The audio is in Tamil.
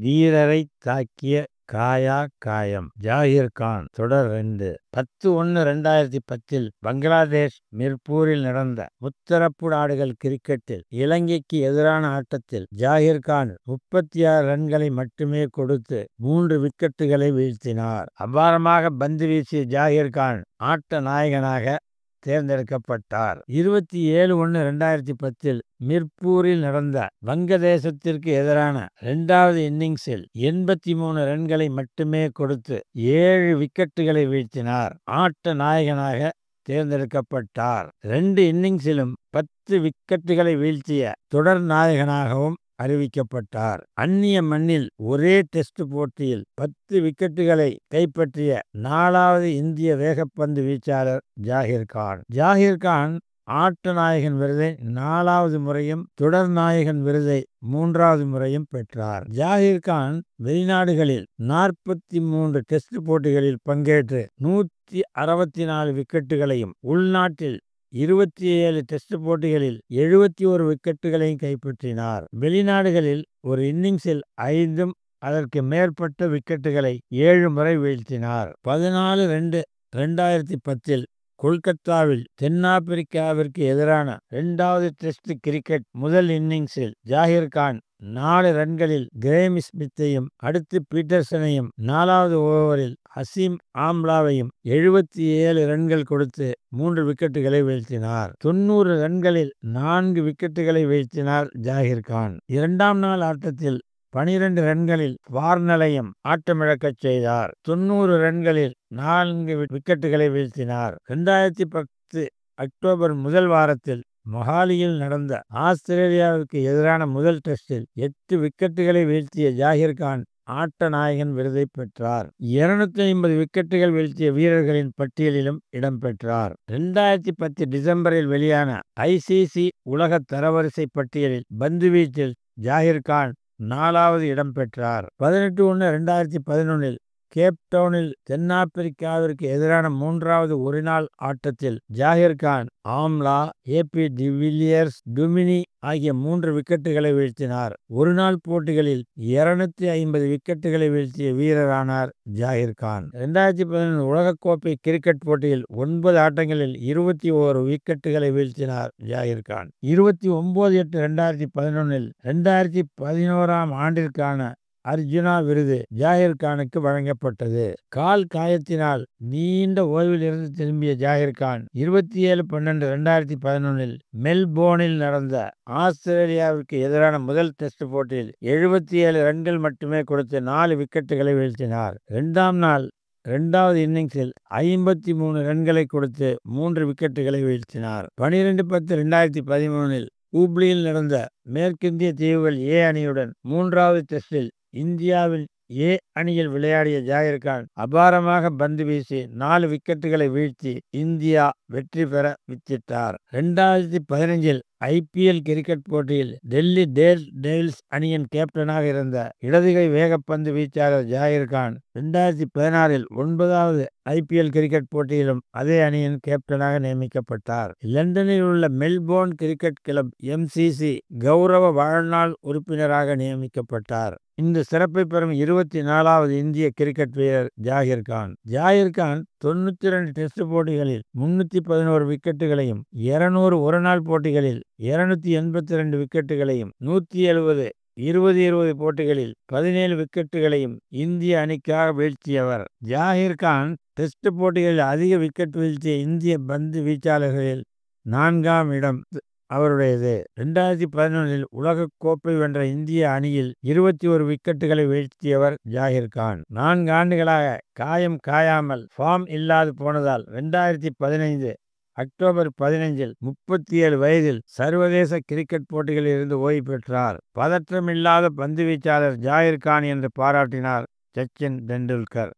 வீரரை தாக்கிய காயா காயம். ஜாகிர் கான். தொடர் 2. 10/1/2010 பங்களாதேஷ் மிர்பூரில் நடந்த முத்தரப்பு நாடுகள் கிரிக்கெட்டில் இலங்கைக்கு எதிரான ஆட்டத்தில் ஜாகிர் கான் 36 ரன்களை மட்டுமே கொடுத்து 3 விக்கெட்டுகளை வீழ்த்தினார். அபாரமாக பந்து வீசிய ஜாகிர் கான் ஆட்ட நாயகனாக தேர்ந்தெடுக்கப்பட்டார். 27/1/2010 மிர்பூரில் நடந்த வங்கதேசத்திற்கு எதிரான 2வது இன்னிங்ஸில் 83 ரன்களை மட்டுமே கொடுத்து 7 விக்கெட்டுகளை வீழ்த்தினார். ஆட்ட நாயகனாக தேர்ந்தெடுக்கப்பட்டார். 2 இன்னிங்ஸிலும் 10 விக்கெட்டுகளை வீழ்த்திய தொடர் நாயகனாகவும் அறிவிக்கப்பட்டார். அந்நிய மண்ணில் ஒரே டெஸ்ட் போட்டியில் 10 விக்கெட்டுகளை கைப்பற்றிய 4வது இந்திய வேகப்பந்து வீச்சாளர் ஜாகிர் கான். ஜாகிர் கான் ஆட்ட நாயகன் விருதை 4வது முறையும் தொடர் நாயகன் விருதை 3வது முறையும் பெற்றார். ஜாகிர் கான் வெளிநாடுகளில் 43 டெஸ்ட் போட்டிகளில் பங்கேற்று 164 விக்கெட்டுகளையும் உள்நாட்டில் 27 டெஸ்ட் போட்டிகளில் 71 விக்கெட்டுகளையும் கைப்பற்றினார். வெளிநாடுகளில் ஒரு இன்னிங்ஸில் 5 அதற்கு மேற்பட்ட விக்கெட்டுகளை 7 முறை வீழ்த்தினார். 14/2/2010 கொல்கத்தாவில் தென்னாப்பிரிக்காவிற்கு எதிரான 2வது டெஸ்ட் கிரிக்கெட் முதல் இன்னிங்ஸில் ஜாகிர் கான் 4 ரன்களில் கிரேம் ஸ்மித்தையும் அடுத்து பீட்டர்சனையும் 4வது ஓவரில் அசீம் ஆம்லாவையும் 77 ரன்கள் கொடுத்து 3 விக்கெட்டுகளை வீழ்த்தினார். 90 ரன்களில் 4 விக்கெட்டுகளை வீழ்த்தினார் ஜாகிர் கான். 2ஆம் நாள் ஆட்டத்தில் 12 ரன்களில் வார்னலையும் ஆட்டமிழக்கச் செய்தார். 90 ரன்களில் 4 விக்கெட்டுகளை வீழ்த்தினார். 2010 அக்டோபர் முதல் வாரத்தில் மொஹாலியில் நடந்த ஆஸ்திரேலியாவிற்கு எதிரான முதல் டெஸ்டில் 8 விக்கெட்டுகளை வீழ்த்திய ஜாகிர் கான் ஆட்ட நாயகன் விருதை பெற்றார். 250 விக்கெட்டுகள் வீழ்த்திய வீரர்களின் பட்டியலிலும் இடம்பெற்றார். 2010 டிசம்பரில் வெளியான ICC உலக தரவரிசை பட்டியலில் பந்துவீச்சில் ஜாகிர் கான் 4வது இடம் பெற்றார். 18/1/2011 கேப்டவுனில் தென்னாப்பிரிக்காவிற்கு எதிரான 3வது ஒருநாள் ஆட்டத்தில் Zaheer Khan Amla, AP de Villiers, Duminy ஆகிய 3 விக்கெட்டுகளை வீழ்த்தினார். ஒருநாள் போட்டிகளில் 250 விக்கெட்டுகளை வீழ்த்திய வீரரானார் ஜாகிர் கான். 2011 உலகக்கோப்பை கிரிக்கெட் போட்டியில் 9 ஆட்டங்களில் 21 விக்கெட்டுகளை வீழ்த்தினார் ஜாகிர் கான். 29/8/2011 2011ஆம் ஆண்டிற்கான அர்ஜுனா விருது ஜாகிர் கானுக்கு வழங்கப்பட்டது. கால் காயத்தினால் நீண்ட ஓய்வில் இருந்து திரும்பிய ஜாகிர் கான் 27/12/2011 மெல்போர்னில் நடந்த ஆஸ்திரேலியாவிற்கு எதிரான முதல் டெஸ்ட் போட்டியில் 77 ரன்கள் மட்டுமே கொடுத்து 4 விக்கெட்டுகளை வீழ்த்தினார். 2ஆம் நாள் 2வது இன்னிங்ஸில் 53 ரன்களை கொடுத்து 3 விக்கெட்டுகளை வீழ்த்தினார். 12/10/2013 ஹூப்ளியில் நடந்த மேற்கிந்திய தீவுகள் A அணியுடன் 3வது டெஸ்டில் இந்தியாவின் A அணியில் விளையாடிய ஜாகிர் கான் அபாரமாக பந்து வீசி 4 விக்கெட்டுகளை வீழ்த்தி இந்தியா வெற்றி பெற வித்திட்டார். 2015 IPL கிரிக்கெட் போட்டியில் டெல்லி டேர்டெவில்ஸ் அணியின் கேப்டனாக இருந்த இடதுகை வேகப்பந்து வீச்சாளர் ஜாகிர் கான் 2016 9வது IPL கிரிக்கெட் போட்டியிலும் அதே அணியின் கேப்டனாக நியமிக்கப்பட்டார். லண்டனில் உள்ள மெல்போர்ன் கிரிக்கெட் கிளப் MCC கௌரவ வாழ்நாள் உறுப்பினராக நியமிக்கப்பட்டார். இந்த சிறப்பை பெறும் 24வது இந்திய கிரிக்கெட் வீரர் ஜாகிர் கான். ஜாகிர் கான் 92 டெஸ்ட் போட்டிகளில் 311 விக்கெட்டுகளையும் 200 ஒருநாள் போட்டிகளில் 282 விக்கெட்டுகளையும் 170 20-20 போட்டிகளில் 17 விக்கெட்டுகளையும் இந்திய அணிக்காக வீழ்த்தியவர். ஜாகிர் கான் டெஸ்ட் போட்டிகளில் அதிக விக்கெட் வீழ்த்திய இந்திய பந்து வீச்சாளர்களில் 4ஆம் இடம் அவருடையது. 2011 உலகக் கோப்பை வென்ற இந்திய அணியில் 21 விக்கெட்டுகளை வீழ்த்தியவர் ஜாகிர் கான். 4 ஆண்டுகளாக காயம் காயாமல் ஃபார்ம் இல்லாது போனதால் 2015 அக்டோபர் 15 37 வயதில் சர்வதேச கிரிக்கெட் போட்டிகளில் இருந்து ஓய்வு பெற்றார். பதற்றமில்லாத பந்து வீச்சாளர் ஜாகிர் கான் என்று பாராட்டினார் சச்சின் டெண்டுல்கர்.